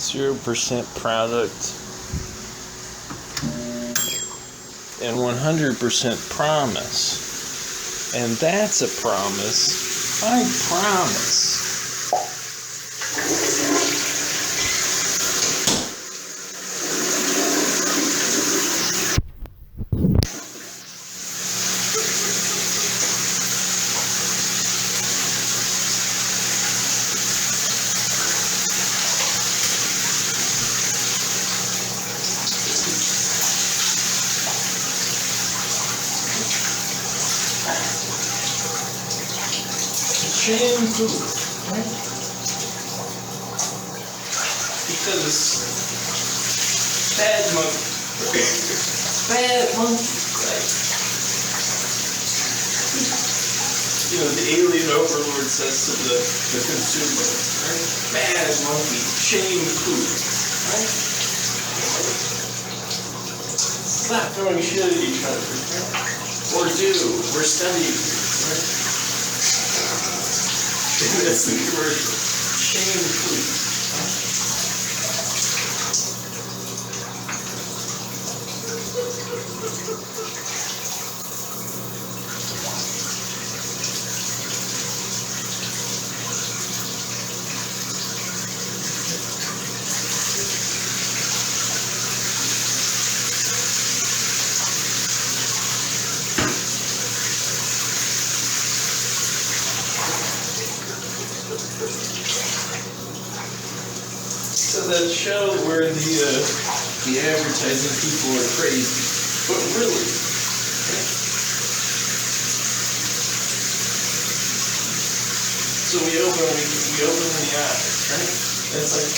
0% product, and 100% promise. And that's a promise. I promise. Shampoo, right? Because bad monkey, right? You know, the alien overlord says to the consumer, right? Bad monkey, shampoo, right? Stop throwing shit at each other, right? Or we're studying, right? That's the commercial. Shampoo. So that show where the advertising people are crazy, but really, so we open the eyes, right? And it's like,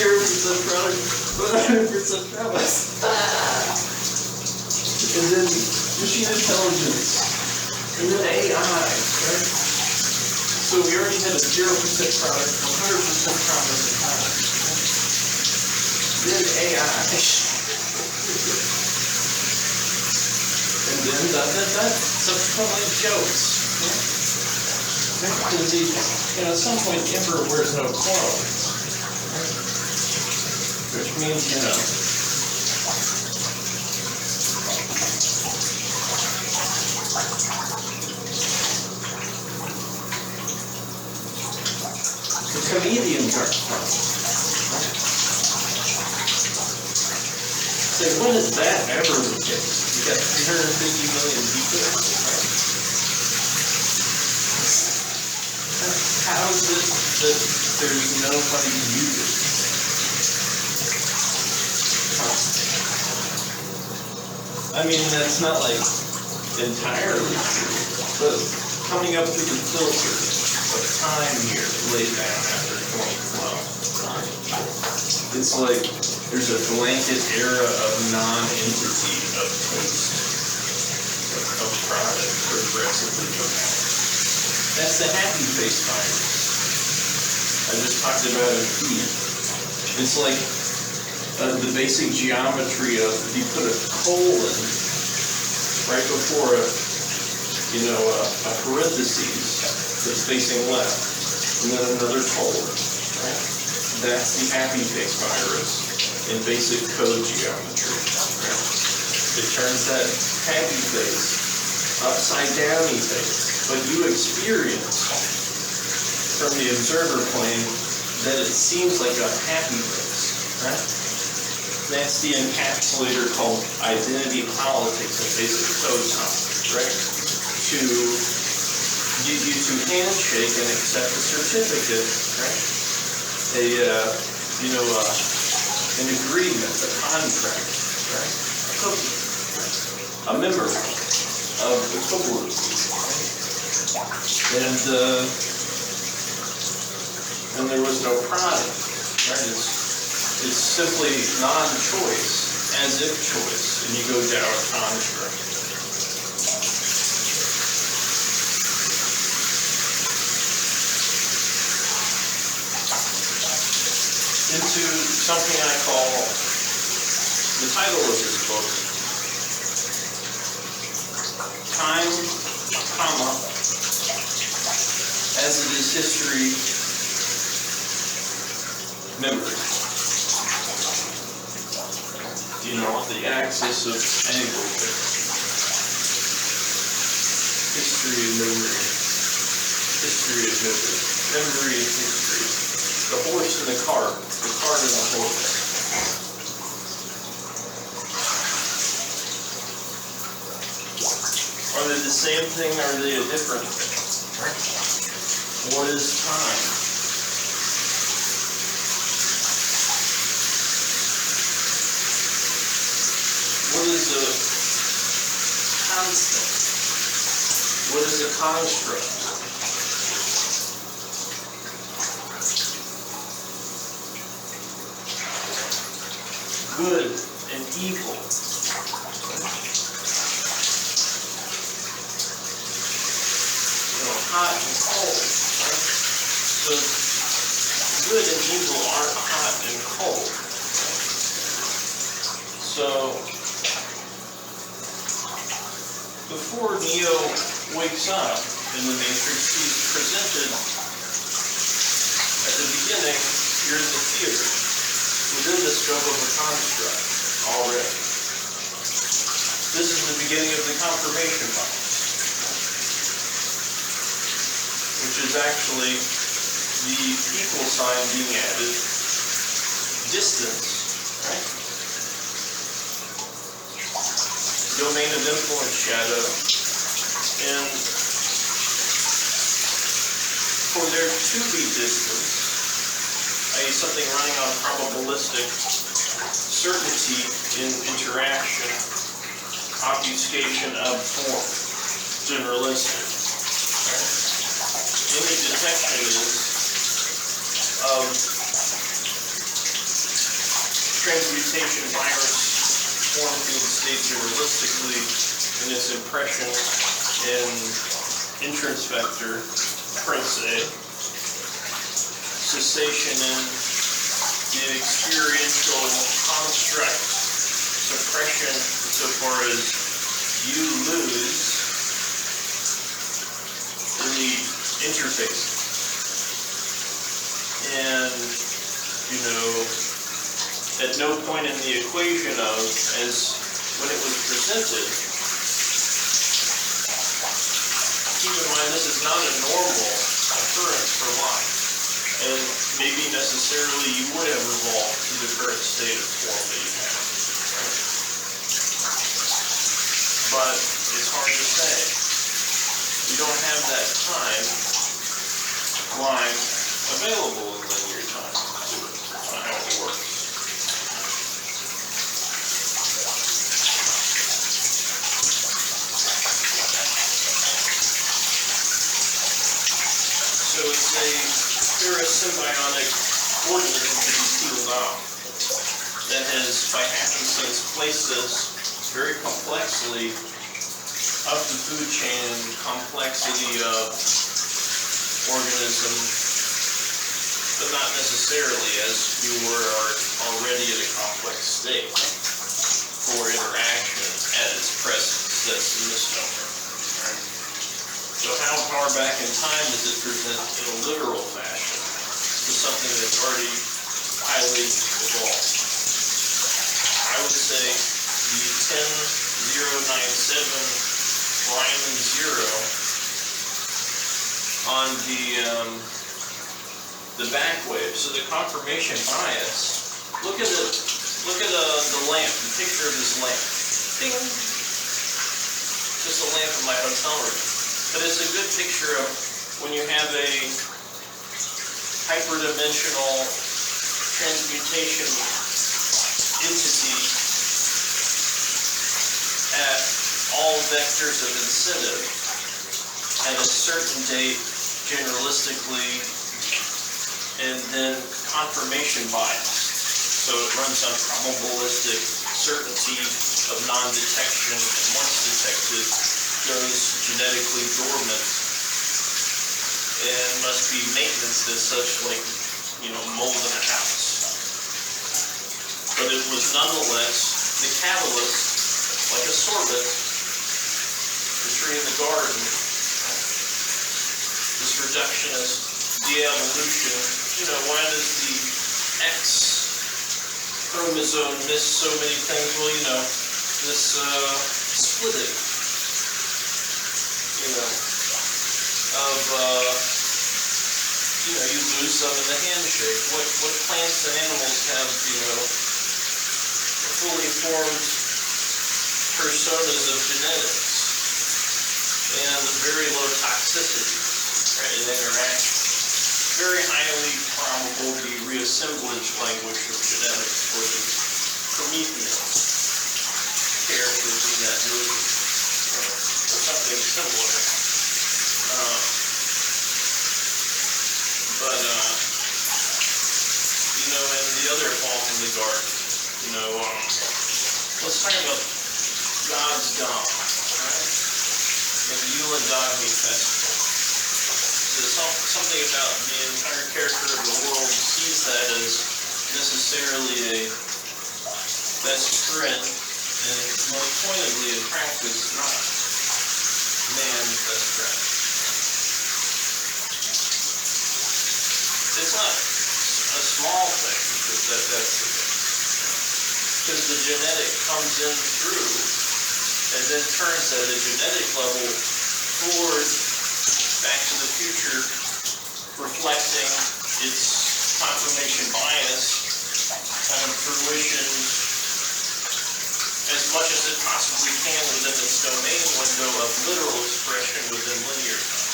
0% product, 100% promise. And then machine intelligence, and then AI, right? So we already had a 0% product, 100% promise economy. Then AI. And then subsequently jokes. Right? Because at some point the emperor wears no clothes. Right? Which means, the comedians are fun. Say, when is that ever the case? You got 350 million people, right? How is it that there's nobody muted? I mean, that's not like entirely true, but coming up through the filter of time here laid down after 2012, it's like there's a blanket era of non-entity of taste, of product, progressively dramatic. That's the happy face virus. I just talked about it here. It's like the basic geometry of if you put a colon right before a parentheses that's facing left, and then another colon, right? That's the happy face virus in basic code geometry. Right? It turns that happy face upside downy face, but you experience from the observer plane that it seems like a happy face, right? That's the encapsulator called identity politics in basic code science, right? To get you to handshake and accept a certificate, right? An agreement, a contract, right? A cookie, right? A member of equivalency, right? And there was no product, right? It's simply non-choice, as if choice, and you go down a construct. Into something I call, the title of this book, Time, as it is history, memory. You know, the axis of anglework. History and memory. History and memory. Memory and history. The horse and the cart. The cart and the horse. Are they the same thing or are they a different thing? What is time? What is a constant? What is a construct? Good and evil. Hot and cold. Right? So good and evil aren't hot and cold. So before Neo wakes up in the Matrix, he's presented at the beginning, you're in the theater, within the scope of a construct already. This is the beginning of the confirmation bias, which is actually the equal sign being added, distance, right? Domain of influence shadow, and for there to be distance, i.e. something running on probabilistic certainty in interaction, obfuscation of form, generalistic. Right? Any detection is of transmutation virus form field state generalistically in its impression in entrance vector prince A, cessation in the experiential construct, suppression insofar as you lose in the interface. And, you know, at no point in the equation of, as when it was presented, keep in mind this is not a normal occurrence for life. And maybe necessarily you would have evolved to the current state of form that you have. Right? But it's hard to say. You don't have that time line available in linear time. That's not how it works. So it's a parasymbiotic organism to be peeled off that has, by happenstance, placed us very complexly up the food chain, complexity of organism, but not necessarily as you were already at a complex state for interaction at its presence. That's the misnomer. Right? So how far back in time does it present in a literal fashion to something that's already highly evolved? I would say the 10097 Lyman 0 on the back wave. So the confirmation bias. Look at the lamp. The picture of this lamp. Ding. Just a lamp in my hotel room. But it's a good picture of when you have a hyperdimensional transmutation entity at all vectors of incentive at a certain date, generalistically, and then confirmation bias. So it runs on probabilistic certainty of non-detection, and once detected, goes genetically dormant and must be maintenance as such, like, you know, mold in a house. But it was nonetheless the catalyst, like a sorbet, the tree in the garden. This reductionist de-evolution, why does the X chromosome miss so many things? Well, this splitting, you lose some in the handshake. What plants and animals have, fully formed personas of genetics and very low toxicity, right? It interacts. Very highly probable the reassemblage language of genetics for the Prometheus characters in that movie, or something similar. But and the other fault in the garden, let's talk about God's dog, right? The Yule Dogme Festival. Something about the entire character of the world sees that as necessarily a best friend, and more pointedly in practice, not man's best friend. It's not a small thing, because that's the thing. Because the genetic comes in through, and then turns at a genetic level forward back to the future, reflecting its confirmation bias, kind of fruition as much as it possibly can within its domain window of literal expression within linear time.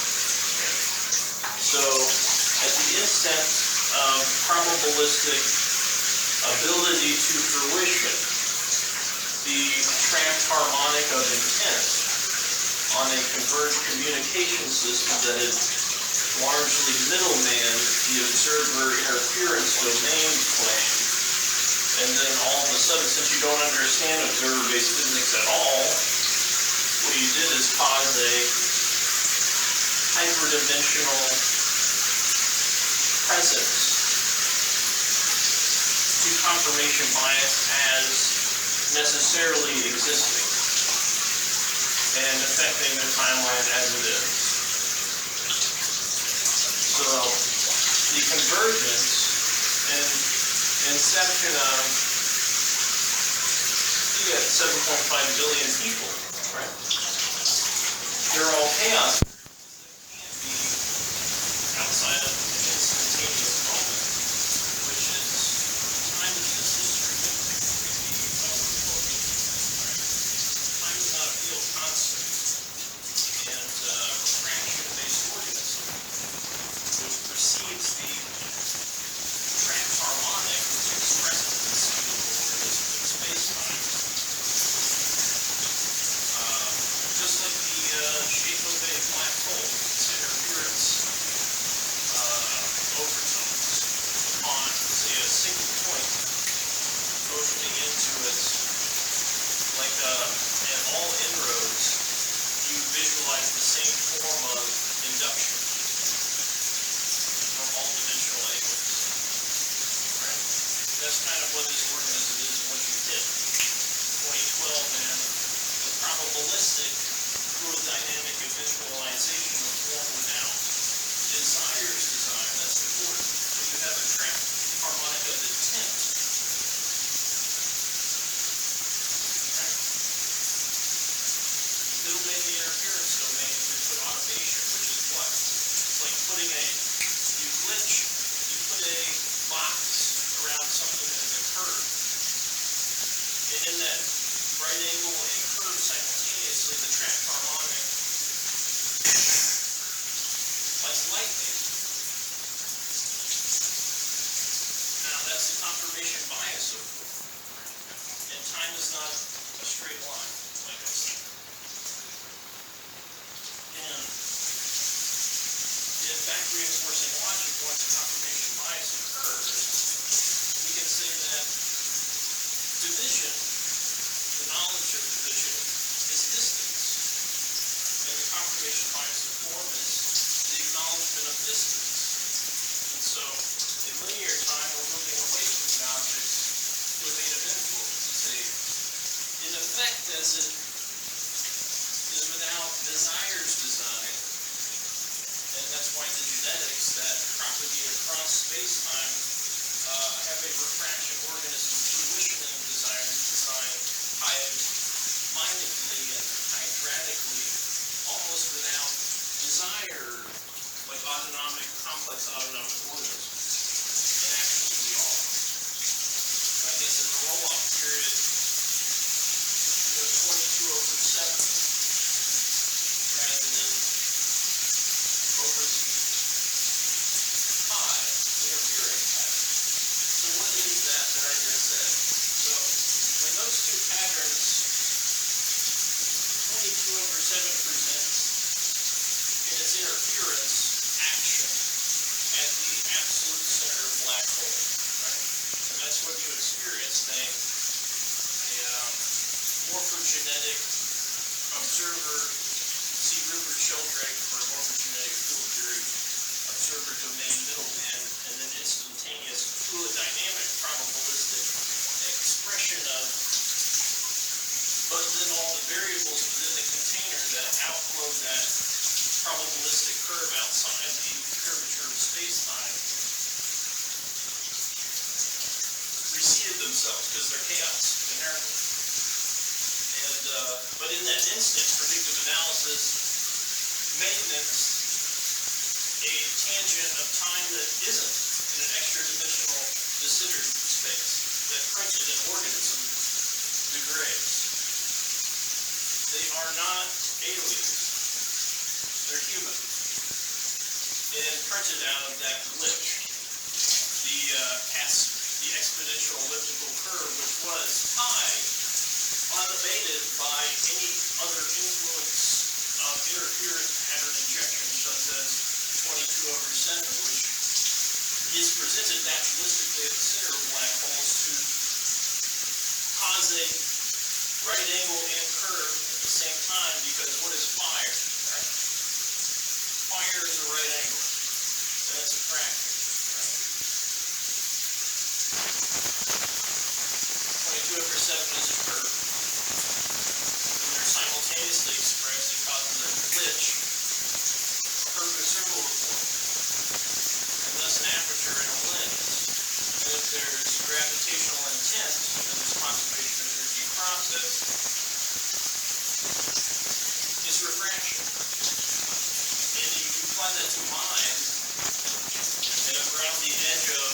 So, at the instant of probabilistic ability to fruition, the trapped harmonic of intent on a converged communication system that is largely middleman, the observer interference domain claim, and then all of a sudden, since you don't understand observer-based physics at all, what you did is cause a hyperdimensional presence to confirmation bias as necessarily existing and affecting the timeline as it is. So, the convergence and inception of, you got 7.5 billion people, right? They're all chaos. Can't be outside of an instantaneous moment, which is time is just history. Time is not a field constant, and refraction-based organism, which precedes the trapped harmonic, which expresses the singular organism in space-time. Just like the shape of a black hole, its interference overtones upon, say, a single point motioning into it, like at all inroads, you visualize the same form of induction from all dimensional angles. Right? That's kind of what this organism is and what you did. 2012, and the probabilistic fluid-dynamic eventualization of form without desires design. That's important. So you have a trapped harmonic of intent. Right? Middleman the interference domain, you put automation, which is what? It's like putting you put a box around something that is a curve. And in that right angle and curve simultaneously, the trapped harmonic, like lightning. Now that's the confirmation bias of form. And time is not a straight line, like I said. And in fact reinforcing logic, once confirmation bias occurs, we can say that division, the knowledge of division, is distance. And the confirmation bias of form is the acknowledgement of distance. And so, in linear time, we're moving away from the objects to a native influence. In effect, as it is without desires design, and that's why the space-time have a refraction organism fruition and desire to design high-mindedly and hydratically, almost without desire, like autonomic, complex autonomic organisms. And actually we are. I guess in the roll-off period, 22 over 7, rather than over the pi interfering pattern. So what is that I just said? So when those two patterns, 22 over 7 presents in its interference action at the absolute center of black hole, right? And that's when you experience a morphogenetic observer, see Rupert Sheldrake for morphogenetic field theory, observer domain middleman, and then instantaneous fluid dynamic probabilistic expression of, but then all the variables within the container that outflow that probabilistic curve outside the curvature of space-time reseated themselves because they're chaos inherently. And but in that instant, predictive analysis maintenance a tangent of time that isn't in an extra-dimensional de Sitter space that printed an organism degrades. They are not aliens. They're human. And printed out of that glitch, the exponential elliptical curve, which was high, unabated by any other influence of interference pattern injection, such as 22 over 7, which is presented naturalistically at the center of black holes to cause a right angle and curve at the same time, because what is fire? Right? Fire is a right angle. That's a fraction. Right? 22 over 7 is a curve. And they're simultaneously expressed. It causes a glitch, a perfect circle to form, and thus an aperture in a lens. And if there's gravitational intent in this conservation of energy process, it's refraction. And you apply that to mind, and around the edge of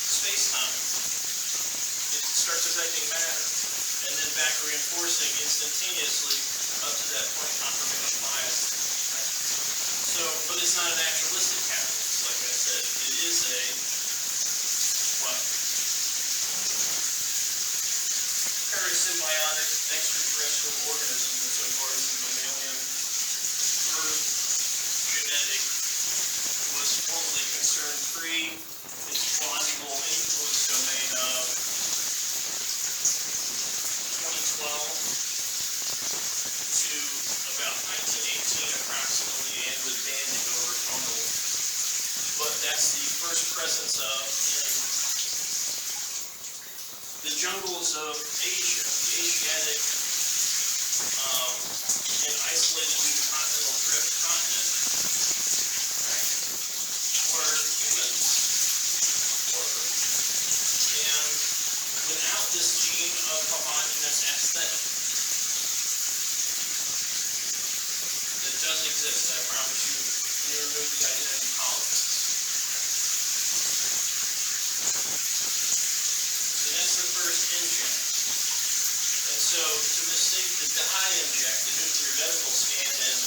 space-time, it starts affecting matter, and then back reinforcing instantaneously up to that point confirmation bias. Right? So, but it's not a naturalistic catalyst, like I said. It is a what? Parasymbiotic extraterrestrial organism that's as far as the mammalian Earth genetic was formerly concerned free. Its plausible influence domain of 2012 to about 1918 approximately, and with banding over tonal. But that's the first presence of in the jungles of Asia, the Asiatic and isolated new continental drift continent, right, where humans were. And without this gene of homogeneous aesthetic, that does exist, I promise you, when you remove the identity politics. So that's the first inject. And so to mistake the dye inject, the nuclear medical scan in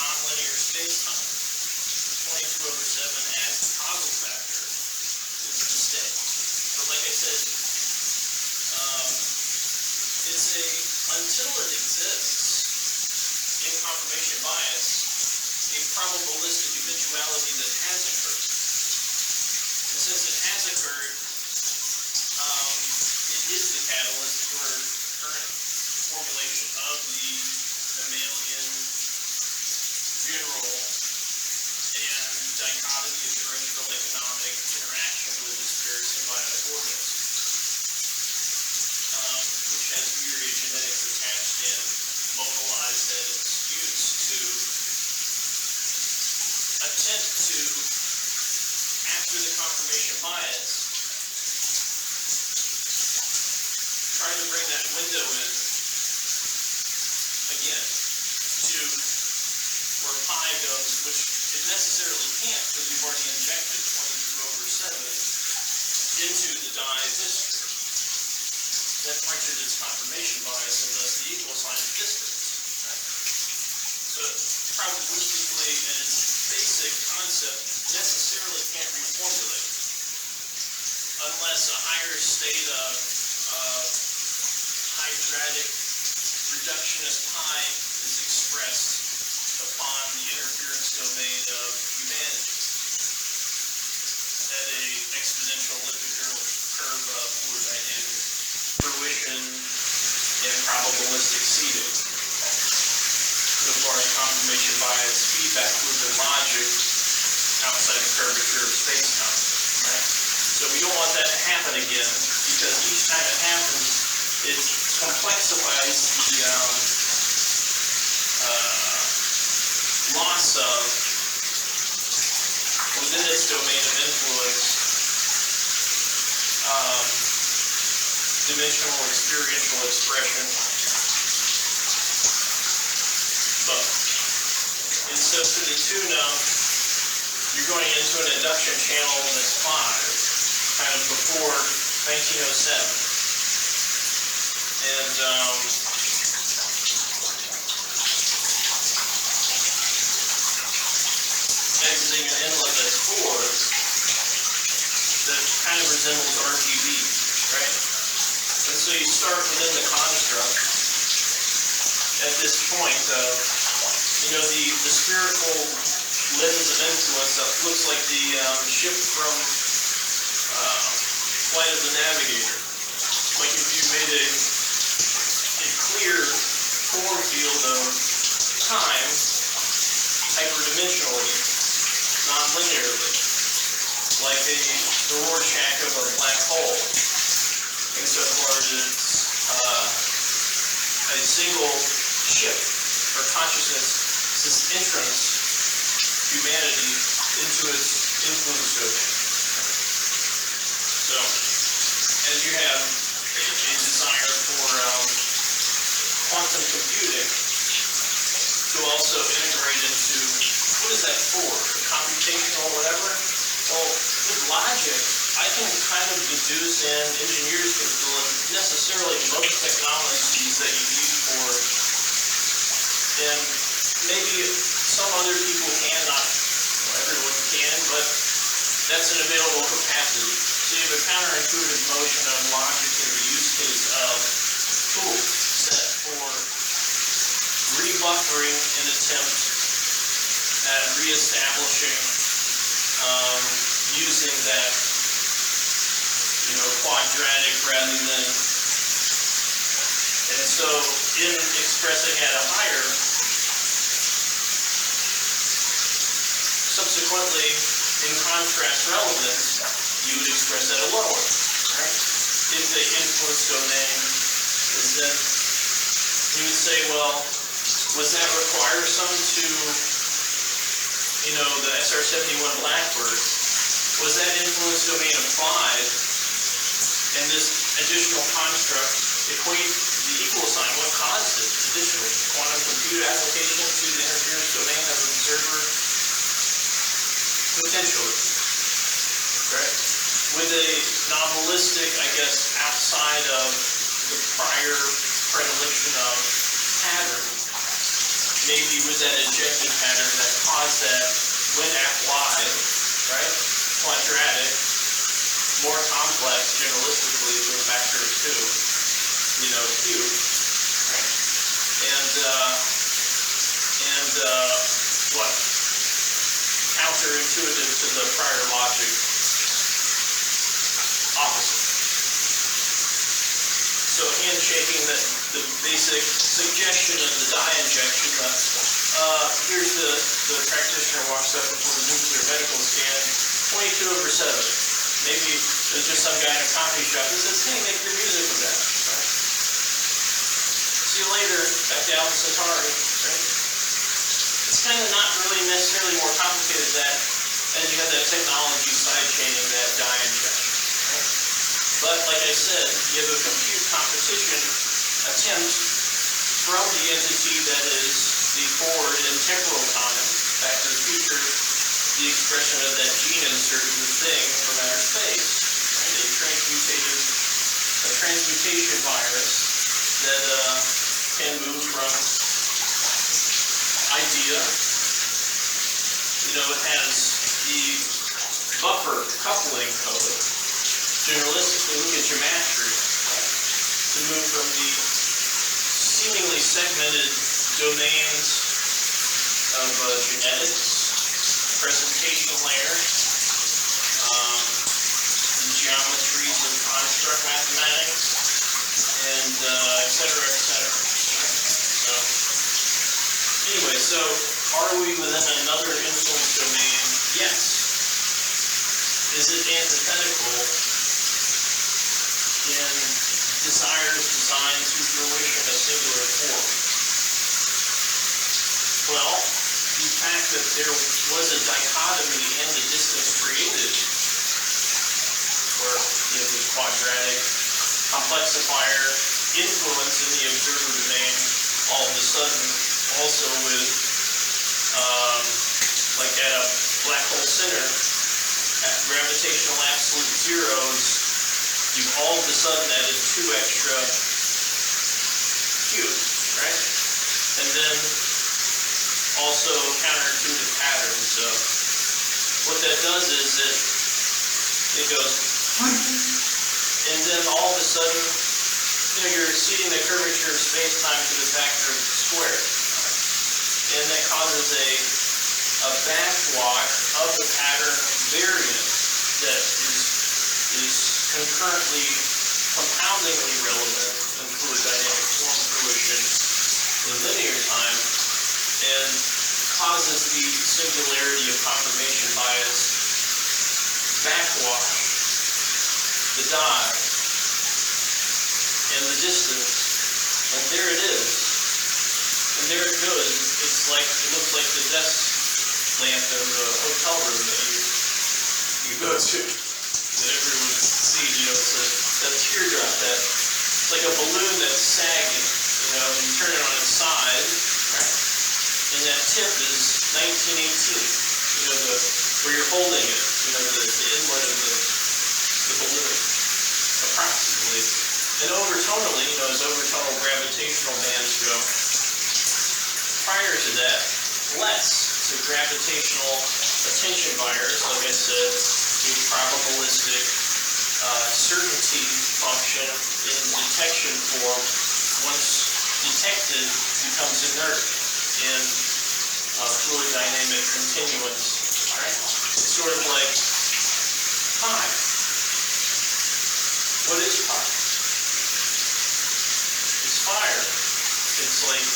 nonlinear space-time, 22 over 7 as the causal factor, is a mistake. But like I said, it's until it exists in confirmation bias, a probabilistic eventuality that has occurred. And since it has occurred, it is the catalyst for current formulation of the mammalian general and dichotomy of terrestrial economic interaction with this very symbiotic organism, which has myriad genetics attached and localized at its use to attempt to through the confirmation bias, trying to bring that window in again to where pi goes, which it necessarily can't because we've already injected 22/7 into the die's history. That punctured its confirmation bias, and thus the equal sign is distance. Right? So probabilistically, in its basic concept, necessarily can't reformulate unless a higher state of hydratic reductionist pi is expressed upon the interference domain of humanity at a exponential elliptic curve of fluid dynamic fruition and probabilistic seeding. So far as confirmation bias, feedback loop and logic outside the curvature of space-time. Right? So we don't want that to happen again, because each time it happens, it complexifies the loss of, within its domain of influence, dimensional experiential expression. But, and so to the tune of, you're going into an induction channel that's 5, kind of before 1907. And exiting an inlet that's 4 that kind of resembles RGB, right? And so you start within the construct at this point of, the spherical lens of influence that looks like the ship from Flight of the Navigator. Like if you made a clear form field of time hyperdimensionally, non-linearly, like the Rorschach of a black hole, insofar as it's a single ship or consciousness' entrance humanity into its influence domain. So, as you have a desire for quantum computing to also integrate into, what is that for? Computational whatever? Well, with logic, I can kind of deduce, and engineers can feel it, necessarily most technologies that you use for, and maybe some other people can, not everyone can, but that's an available capacity. So you have a counterintuitive motion of logic in the use case of tool set for rebuffering an attempt at reestablishing using that quadratic rather than, and so in expressing at a higher, subsequently in contrast relevance, you would express at a lower, right? If the influence domain is then, you would say, well, was that requiresome to, the SR-71 Blackbird? Was that influence domain applied, and this additional construct equate the equal sign? What caused it additionally? Quantum computer application to the interference domain of an observer? Potentially. Right? With a novelistic, I guess, outside of the prior predilection of pattern, maybe with that injected pattern that caused that when applied, right? Quadratic, more complex generalistically to a factor of 2, cube, right? And what? Counterintuitive to the prior logic, opposite. So handshaking, that the basic suggestion of the dye injection, here's the practitioner walks up before the nuclear medical scan, 22/7. Maybe there's just some guy in a coffee shop that says, hey, make your music with that. Right? See you later, back to Alpha Centauri. Right? It's kind of not really necessarily more complicated than that. and you have that technology sidechaining that die injection. Right? But like I said, you have a compute competition attempt from the entity that is the forward and temporal time, Back to the Future, the expression of that gene insert in the thing from outer space. Right? A transmutation virus that can move from idea. It has the buffer coupling code. Journalistically, look at geometry. Right? To move from the seemingly segmented domains of genetics, presentation layer, the geometries of construct mathematics, and et cetera, et cetera. So, anyway, so are we within another influence domain? Yes. Is it antithetical in desires designed to fruition a singular form? Well, the fact that there was a dichotomy and a distance created, where the quadratic complexifier influence in the observer domain all of a sudden also with like at a black hole center at gravitational absolute zeros, you've all of a sudden added 2 extra cubes, right? And then also counterintuitive patterns. So what that does is it goes, and then all of a sudden, you're exceeding the curvature of space-time to the factor of the square. And that causes a backwash of the pattern variant that is concurrently, compoundingly relevant in fluid dynamic form fruition in linear time, and causes the singularity of confirmation bias backwash the die and the distance, and there it is, and there it goes. It looks like the desk lamp in the hotel room that you go to, that everyone sees. It's that teardrop, it's like a balloon that's sagging, and you turn it on its side, right? And that tip is 1918, where you're holding it, the inlet of the balloon, approximately. And overtonally, as overtonal gravitational bands go, prior to that, less. So gravitational attention virus, like I said, a probabilistic certainty function in detection form, once detected, becomes inert in fluid dynamic continuance. Right? It's sort of like pi. What is pi? It's fire. It's like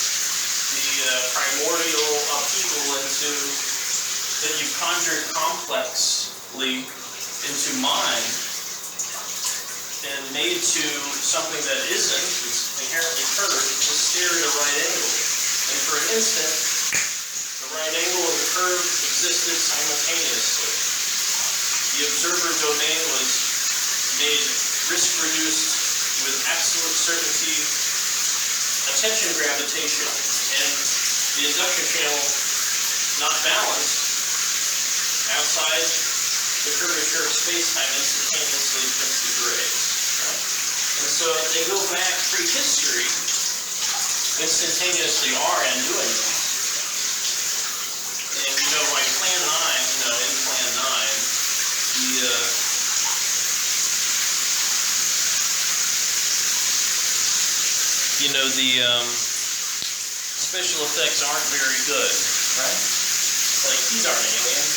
the primordial upheaval that you conjured complexly into mind and made to something that isn't, it's inherently curved, to stare at a right angle. And for an instant, the right angle and the curve existed simultaneously. The observer domain was made risk-reduced with absolute certainty attention gravitation, and the induction channel not balanced outside the curvature of space-time instantaneously prints the grades. Right? And so they go back prehistory, instantaneously are and doing that. And like Plan 9, in Plan 9, the special effects aren't very good, right? Like, these aren't aliens.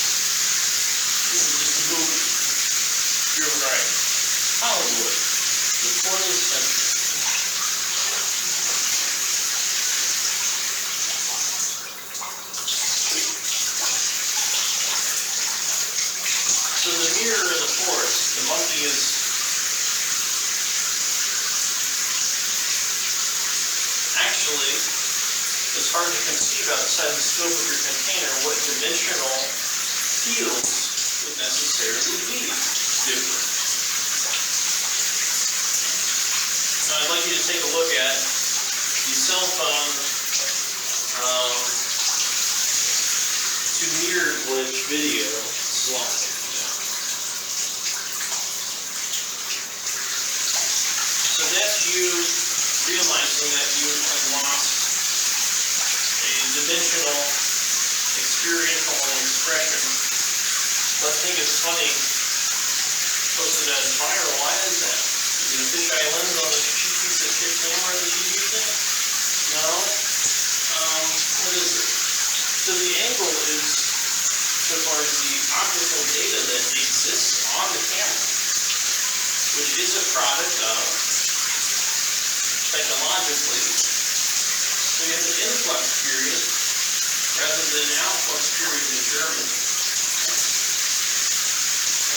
This is just a movie. You're right. Hollywood, the 20th century. So the mirror of the forest, the monkey is actually, it's hard to conceive outside the scope of your container what dimensional fields would necessarily be different. Now I'd like you to take a look at the cell phone to mirror glitch video slide. So that's you realizing that you have lost a dimensional, experiential expression. But I think it's funny, posted as viral. Why is that? Is it a fisheye lens on the cheap piece of shit camera that she's using? No. What is it? So the angle is, so far as the optical data that exists on the camera, which is a product of, technologically, so you have an influx period rather than an outflux period in Germany.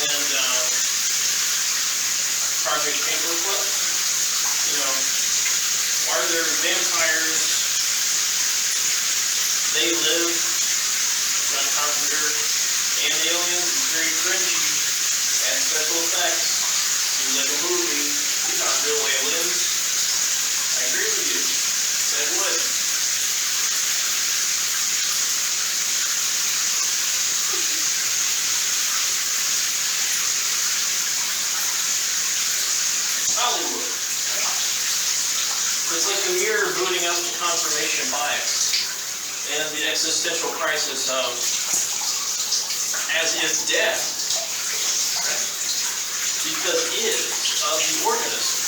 And Project Paperclip, are there vampires? They live, John Carpenter, and aliens. It's very cringy, and special effects. You like a movie, you're not real aliens. I agree with you. That would. Hollywood. It's like the mirror booting up to confirmation bias and the existential crisis of as if death, right? Because is of the organism.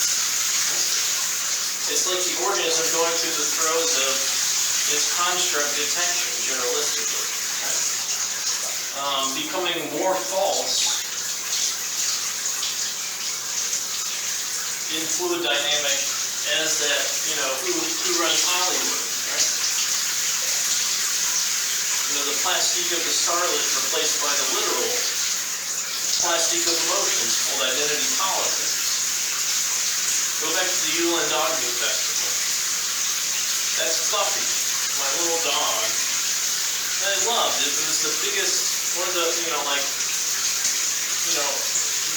It's like the organism going through the throes of its construct detection, generalistically. Right? Becoming more false in fluid dynamic as that, who runs Hollywood, right? The plastique of the starlet replaced by the literal plastique of emotions called identity politics. Go back to the Yule and Dog Meat Festival. That's Fluffy, my little dog. And I loved it. It was the biggest, one of the, he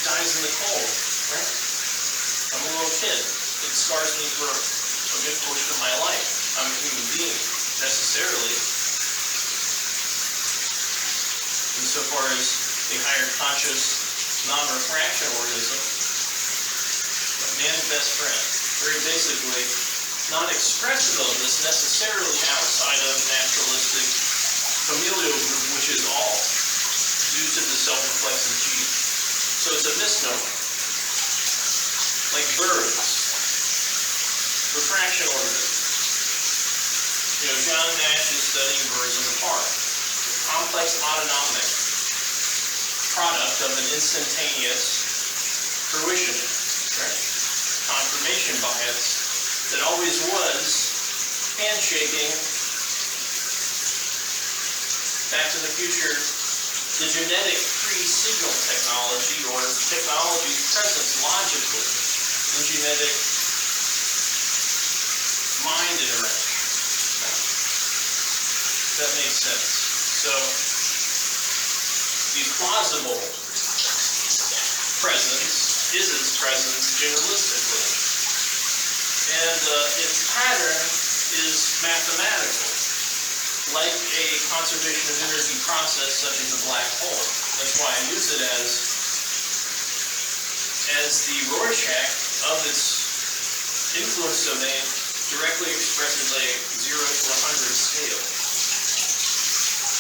dies in the cold, right? I'm a little kid. It scars me for a good portion of my life. I'm a human being, necessarily. Insofar as a higher conscious, non-refraction organism, but man's best friend. Very basically, not expressive of this necessarily outside of naturalistic familial group, which is all, due to the self-reflexive gene. So it's a misnomer. Like birds, refraction organisms. John Nash is studying birds in the park. Complex autonomic product of an instantaneous fruition, right? Confirmation bias that always was handshaking. Back to the Future, the genetic pre-signal technology, or technology's presence logically in genetic mind interaction. That makes sense. So, the plausible presence is its presence generalistically. And its pattern is mathematical, like a conservation of energy process such as a black hole. That's why I use it as the Rorschach of its influence domain directly expresses a 0 to 100 scale.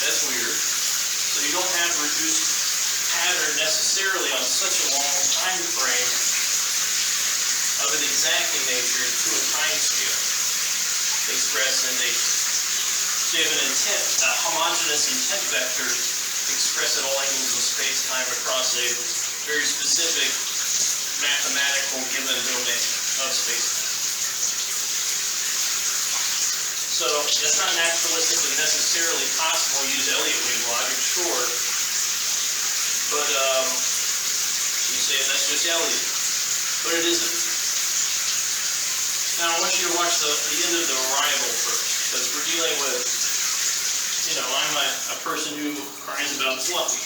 That's weird. So you don't have reduced pattern necessarily on such a long time frame of an exacting nature to a time scale expressed in nature. So you have an intent, a homogeneous intent vector expressed at all angles of space-time across a very specific mathematical given domain of space-time. So that's not naturalistically necessarily possible. Use Elliott wave logic, sure. But you say that's just Elliott. But it isn't. Now I want you to watch the end of The Arrival first. Because we're dealing with, I'm a person who cries about Fluffy.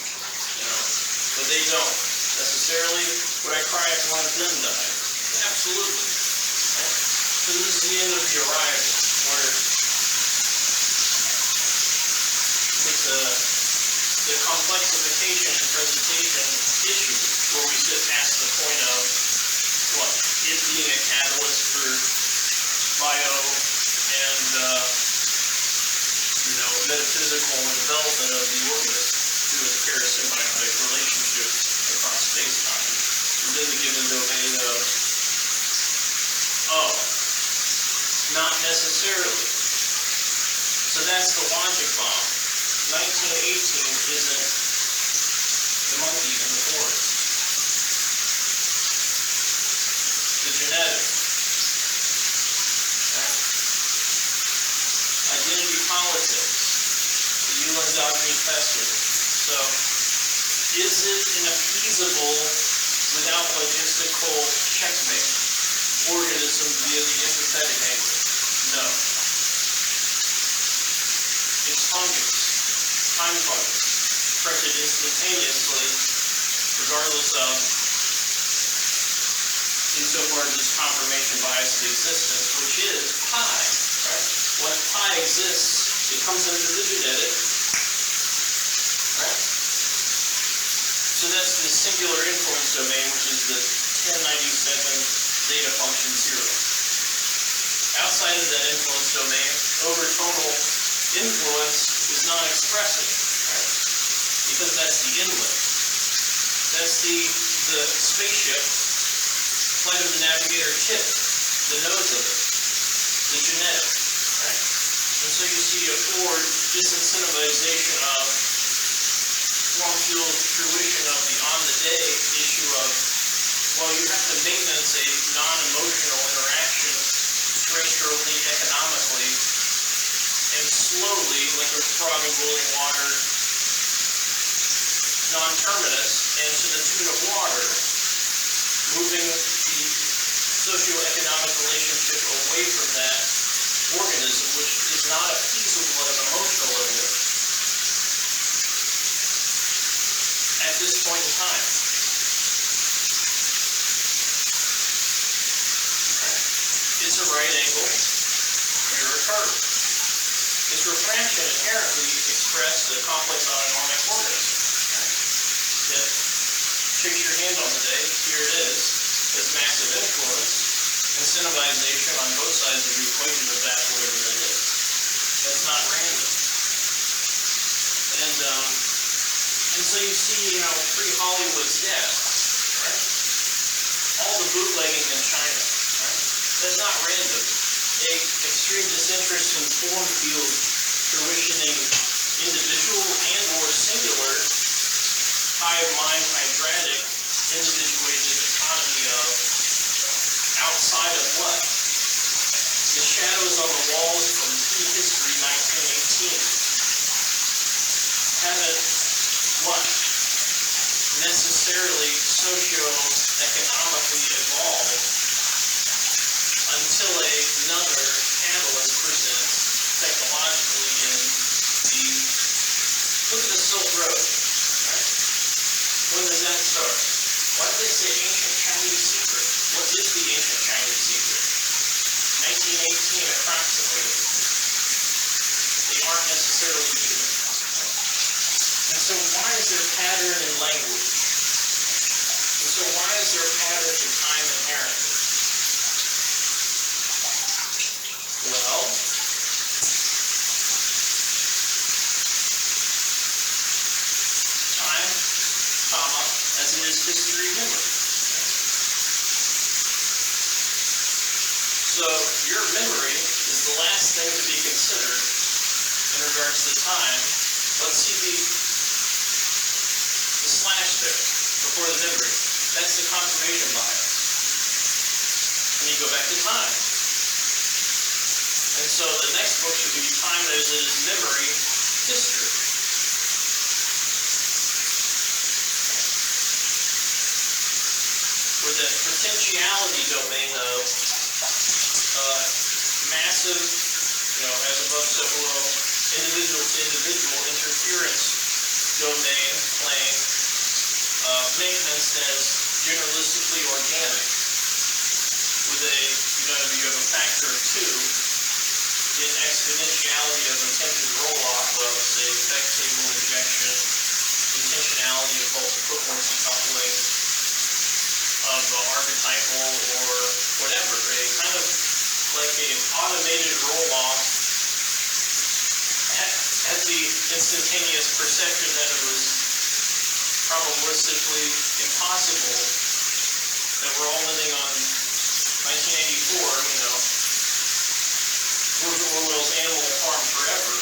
but they don't necessarily. Would I cry if one of them died? Absolutely. Right? So this is the end of the arrival, where it's the complexification and presentation issue, where we sit past the point of what it being a catalyst for bio and metaphysical development of the organism through a parasymbiotic relationship across space-time. Within the given domain of, not necessarily. So that's the logic bomb. 1918 isn't the monkey in the forest. The genetic. Identity politics. The Ulan's-Alchemy Festival. So, is it an appeasable, without logistical checkmate, organism via the empathetic angle? No. It's fungus. Time fungus. Printed instantaneously, regardless of, insofar as its confirmation bias of existence, which is pi, right? When pi exists, it comes into the genetic, right? So that's the singular influence domain, which is the 1097 zeta function 0. Outside of that influence domain, overtonal influence is non-expressive, right? Because that's the inlet. That's the spaceship, flight of the navigator tip, the nose of it, the genetic, right? And so you see a forward disincentivization of warm fuel fruition of the on-the-day issue of, well, you have to maintenance a non-emotional interaction terrestrially, economically, and slowly, like a frog in boiling water, non-terminus, and to the tune of water, moving the socioeconomic relationship away from that organism, which is not appeasable at an emotional level at this point in time. Okay. It's a right angle, you're a curve. Its refraction inherently expressed a complex autonomic organism. Okay. That shakes your hand on the day, here it is, as massive influence, incentivization on both sides of the equation of that, whatever that is. That's not random. And so you see, pre-Hollywood's death, right? All the bootlegging in China, right? That's not random. Extreme disinterest in form field fruitioning individual and or singular hive mind hydratic individuated economy of outside of what? The shadows on the walls from prehistory 1918 haven't what? Necessarily socio-economically evolved until another catalyst presents technologically in the, look at the Silk Road, right? When does that start? Why did they say ancient Chinese secret? What is the ancient Chinese secret? 1918 approximately. They aren't necessarily human. And so why is there pattern in language? And so why is there pattern in time inherently? Well, time, as it is history memory. So your memory is the last thing to be considered in regards to time. Let's see the slash there before the memory. That's the confirmation bias. And you go back to time. And so the next book should be time as it is memory, history. For the potentiality domain of massive, as above so below, individual to individual interference domain, plane, introduced as generalistically organic, with you have a factor of 2 in exponentiality of attempted roll-off of, say, effect table injection, intentionality of false equivalency coupling, of archetypal or whatever, a kind of like an automated roll-off at the instantaneous perception that it was probabilistically impossible, that we're all living on 1984, George Orwell's Animal Farm forever,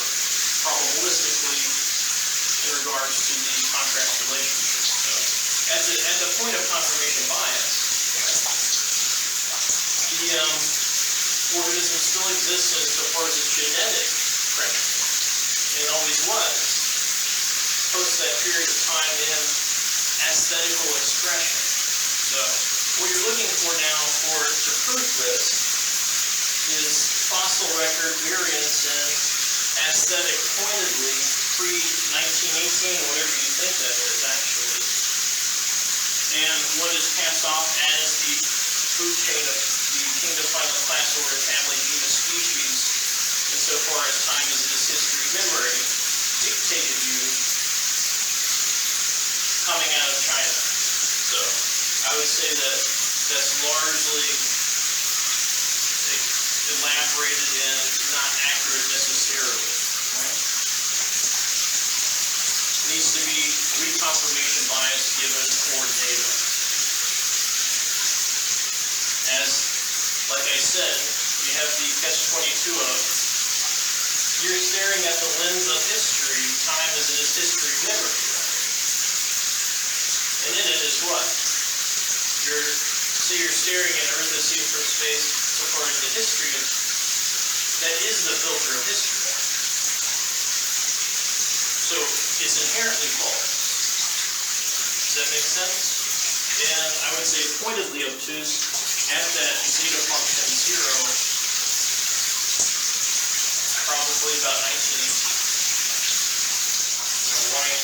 probabilistically in regards to the contrast relationship. So, at the point of confirmation bias, the organism still exists insofar as it's genetic premise. It always was, post that period of time in aesthetical expression. So, what you're looking for now to prove this is fossil record variance in aesthetic pointedly pre-1918, whatever you think that is actually. And what is passed off as the food chain of the kingdom, phylum, class, order, family, genus, species, insofar as time is this history memory, dictated you coming out of China. So I would say that that's largely elaborated and not accurate necessarily. Right? Needs to be reconfirmation bias given for data. As, like I said, you have the catch-22 of you're staring at the lens of history, time as it is history memory. And in it is what? You're staring at Earth as seen from space so far as the history of that is the filter of history. So it's inherently false. Does that make sense? And I would say pointedly obtuse at that zeta function 0, probably about 1918. Right.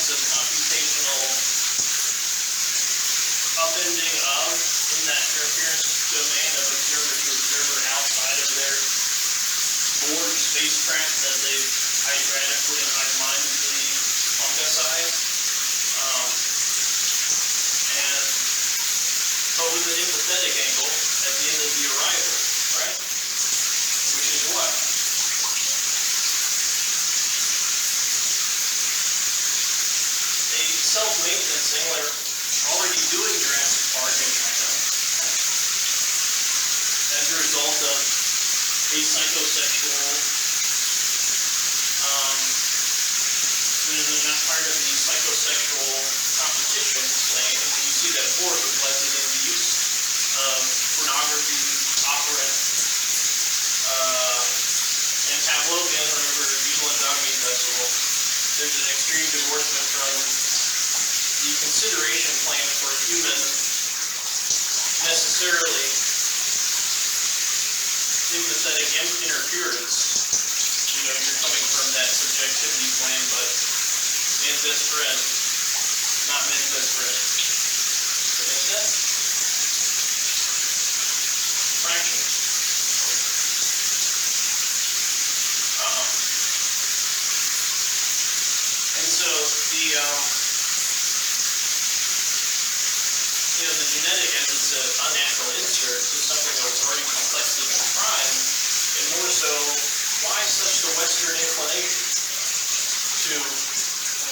Of computational upending of in that interference domain of observer to observer outside of their board spacecraft that they've hydraulically and high-mindedly fungicide. But with an empathetic angle at the end of the arrival, right? Which is what? Self-maintenancing, they're already doing Jurassic Park in China as a result of a psychosexual, not part of the psychosexual competition thing. And you see that force reflected in the use of pornography, operant, and Pavlovian, remember, Beetle and Dogmeat Festival. There's an extreme divorcement from the consideration plan for human necessarily empathetic interference. You're coming from that subjectivity plane, but man's best friend, not men's best friend. Does that make sense? Fraction. And so the genetic, as it's an unnatural insert, is something that was already complexly contrived, and more so, why such the Western inclination to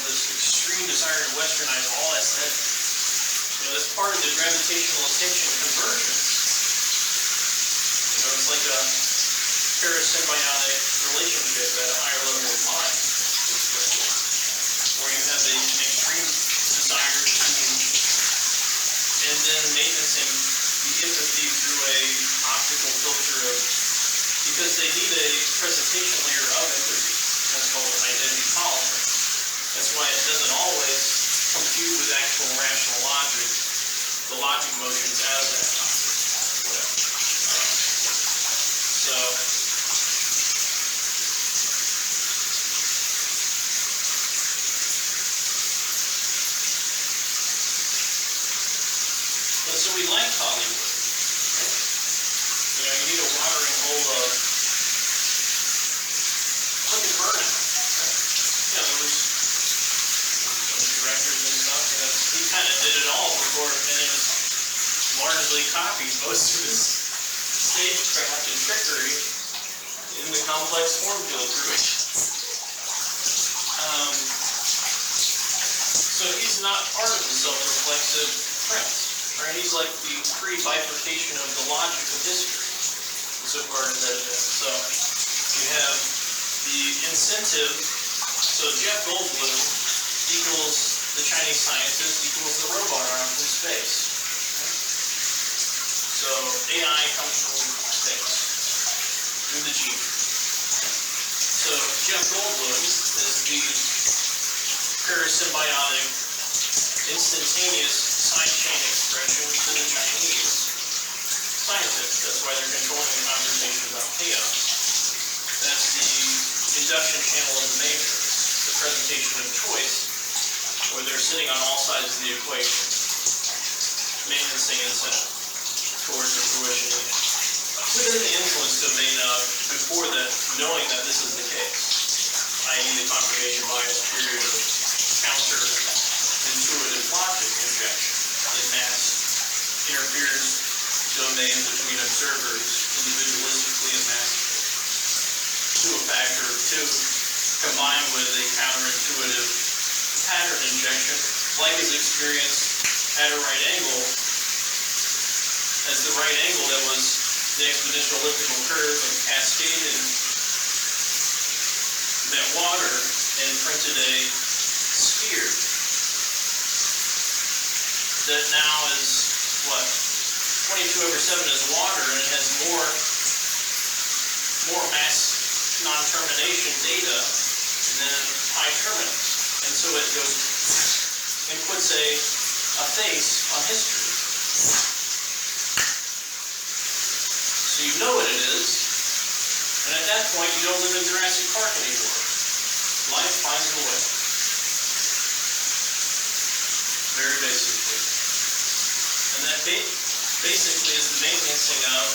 this extreme desire to westernize all aesthetic? That's part of the gravitational attention conversion. It's like a parasymbiotic relationship at a higher level of mind, where you have an extreme desire to and then maintenancing the empathy through a optical filter of, because they need a presentation layer of empathy. That's called identity politics. That's why it doesn't always compute with actual rational logic the logic motions out of that concept, whatever. So, and so we like Hollywood. Right? You know, you need a watering hole of look at Burnout. Right? Yeah, there was directors and stuff. You know, he kind of did it all before, and it was largely copied most of his stagecraft and trickery in the complex form field fruitions. So he's not part of the self-reflexive premise, right? He's like the pre-bifurcation of the logic of history, insofar as that it is. So you have the incentive. So Jeff Goldblum equals the Chinese scientist equals the robot arm from space. Okay? So AI comes from space through the gene. So Jeff Goldblum is the parasymbiotic, instantaneous side chain expression to the Chinese scientists. That's why they're controlling the conversation about chaos. That's the induction channel of the matrix, the presentation of choice, where they're sitting on all sides of the equation, maintenancing incentive towards the fruition of it. Within the influence domain of, before that, knowing that this is the case, i.e. the confirmation bias period of counter-intuitive logic injection in mass interference domain between observers, individualistically and massively, to a factor of 2, combined with a counterintuitive pattern injection, like is experienced at a right angle, as the right angle that was the exponential elliptical curve of cascading that water and printed a sphere that now is, what, 22/7 is water, and it has more mass non-termination data than pi terminus. And so it goes and puts a face on history. So you know what it is, and at that point you don't live in Jurassic Park anymore. Life finds a way. Very basically. And that basically is the maintenancing of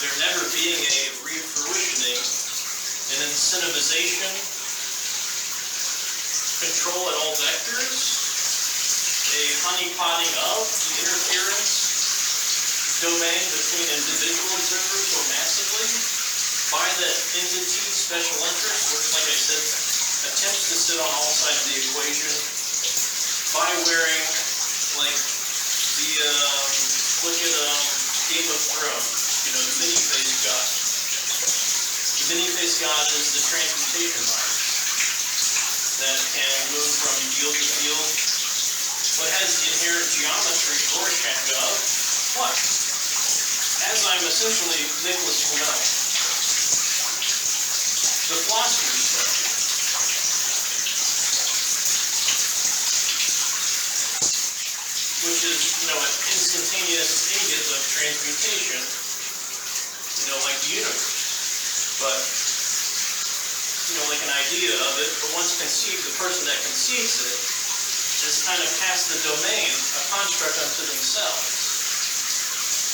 there never being a refruitioning, an incentivization, control at all vectors, a honeypotting of the interference domain between individual observers or massively by that entity special interest, which, like I said, attempts to sit on all sides of the equation by wearing, like, the, look at Game of Thrones, you know, the mini-face god. The mini-face god is the transmutation mind that can move from field to field, but has the inherent geometry Rorschach of what? As I'm essentially Nicholas Flamel, the philosopher's stone, which is, you know, an instantaneous agent of transmutation, you know, like the universe. But, you know, like an idea of it, but once conceived, the person that conceives it is kind of past the domain, a construct unto themselves.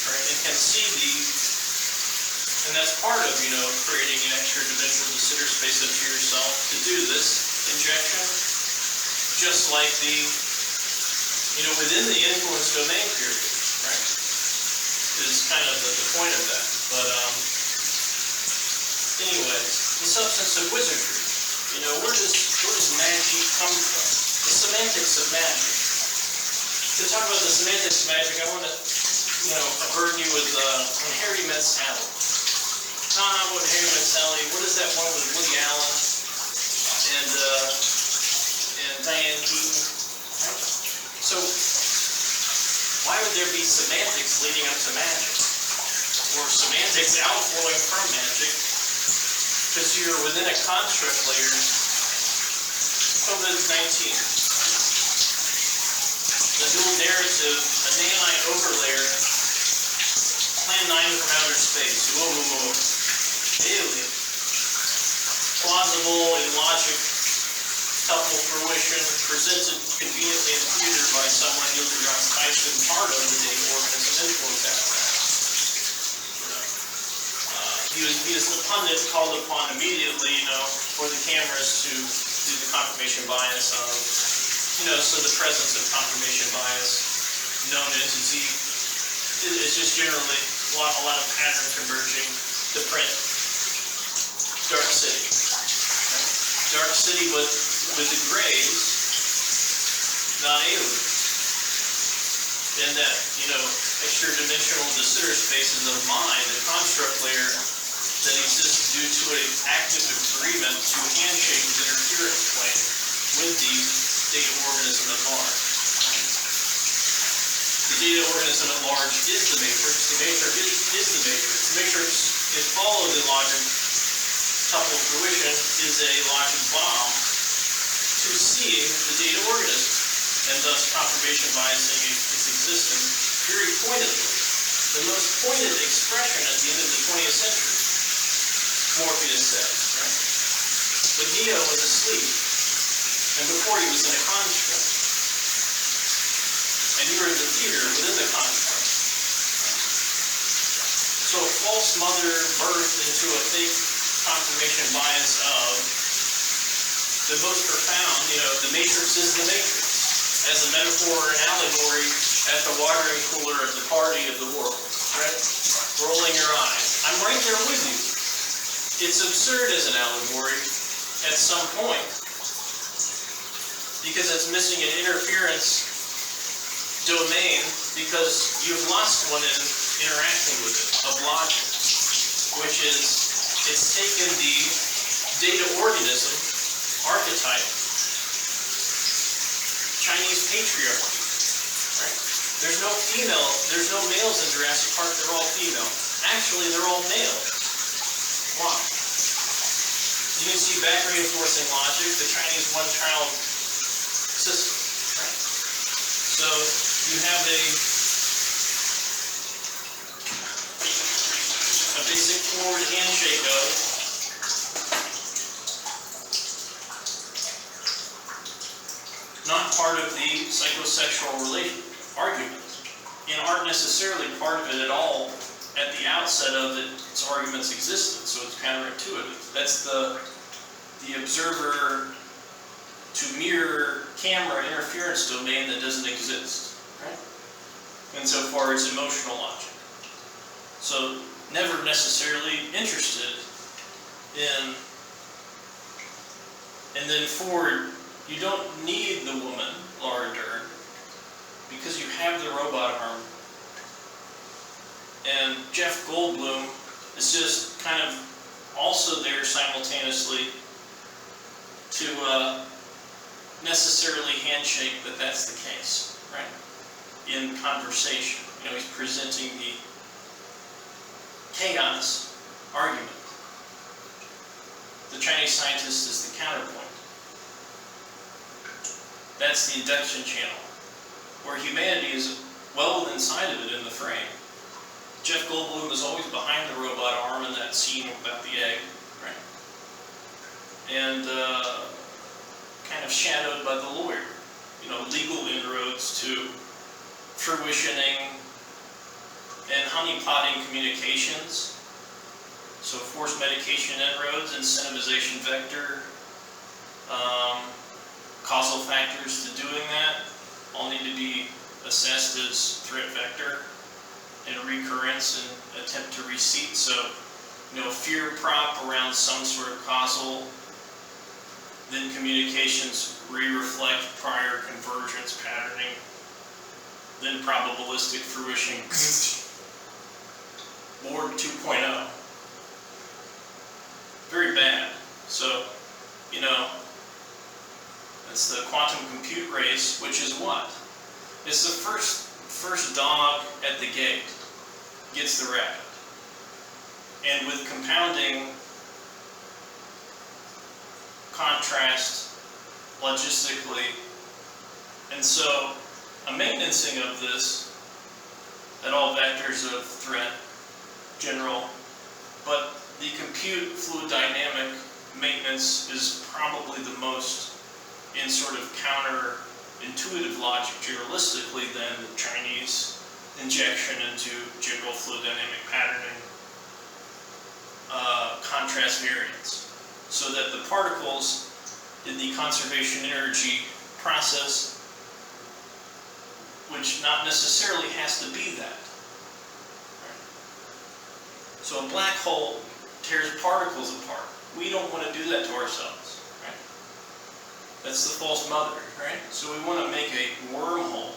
Right, and can see and that's part of, you know, creating an extra dimensional de Sitter space unto yourself to do this injection, just like the, you know, within the influence domain period, right, is kind of the point of that. But, anyways, the substance of wizardry, you know, where does magic come from? The semantics of magic. To talk about the semantics of magic, I want to, you know, burden you with When Harry Met Sally. Not When Harry Met Sally. What is that one with Woody Allen and Diane Keaton? Right? So, why would there be semantics leading up to magic, or semantics outflowing from magic? Because you're within a construct layer. COVID-19. The dual narrative, a nanite overlayer, Plan 9 from outer space. Whoa, whoa, whoa. Alien. Plausible in logic, couple fruition, presented conveniently in theater by someone Neil deGrasse Tyson, part of the data organism influence apparatus. He was the pundit called upon immediately, for the cameras to do the confirmation bias of, so the presence of confirmation bias, known entity, is just generally a lot of pattern converging to print Dark City. Right? Dark City, but with the grays, not alien. And that, extra dimensional de Sitter spaces of mind, the construct layer that exists due to an active agreement to handshake the interference plane with the data organism at large. The data organism at large is the matrix. The matrix is the matrix. The matrix is followed in logic. Couple fruition is a logic bomb to seeing the data organism, and thus confirmation biasing its existence very pointedly. The most pointed expression at the end of the 20th century, Morpheus said, right? But Neo was asleep, and before he was in a construct. And you were in the theater within the construct. So a false mother birthed into a fake confirmation bias of the most profound, the matrix is the matrix, as a metaphor and allegory at the watering cooler of the party of the world, right? Rolling your eyes. I'm right there with you. It's absurd as an allegory at some point, because it's missing an interference domain, because you've lost one in interacting with it, of logic, which is, it's taken the data organism archetype, Chinese patriarchy, right? There's no males in Jurassic Park, they're all female. Actually, they're all male. Why? You can see back reinforcing logic, the Chinese one-child system, right? So you have a basic forward handshake of not part of the psychosexual argument, and aren't necessarily part of it at all at the outset of its argument's existence, so it's counterintuitive. That's the observer to mirror camera interference domain that doesn't exist, right? Insofar as emotional logic. So never necessarily interested in, and then Ford, you don't need the woman, Laura Dern, because you have the robot arm. And Jeff Goldblum is just kind of also there simultaneously to necessarily handshake that that's the case, right? In conversation, he's presenting the chaos argument. The Chinese scientist is the counterpoint. That's the induction channel, where humanity is well inside of it in the frame. Jeff Goldblum is always behind the robot arm in that scene about the egg, right? And kind of shadowed by the lawyer. Legal inroads to fruitioning and honeypotting communications. So forced medication inroads, incentivization vector, causal factors to doing that all need to be assessed as threat vector and recurrence and attempt to reseat. So, fear prop around some sort of causal, then communications re-reflect prior convergence patterning, then probabilistic fruition, Borg 2.0. Very bad. So, it's the quantum compute race, which is what? It's the first dog at the gate gets the rabbit. And with compounding contrast logistically, and so a maintenancing of this at all vectors of threat, general, but the compute fluid dynamic maintenance is probably the most in sort of counterintuitive logic generalistically than the Chinese injection into general fluid dynamic patterning contrast variance, so that the particles in the conservation energy process, which not necessarily has to be that. Right? So a black hole tears particles apart. We don't want to do that to ourselves. Right? That's the false mother. Right? So we want to make a wormhole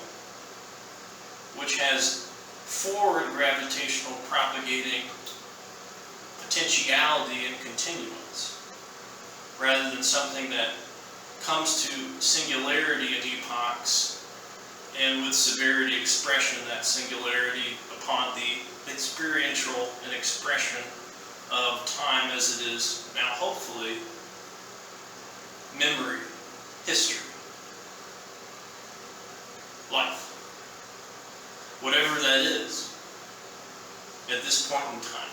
which has forward gravitational propagating potentiality and continuance, rather than something that comes to singularity in epochs and with severity expression that singularity upon the experiential and expression of time as it is now, hopefully, memory, history, life, whatever that is at this point in time.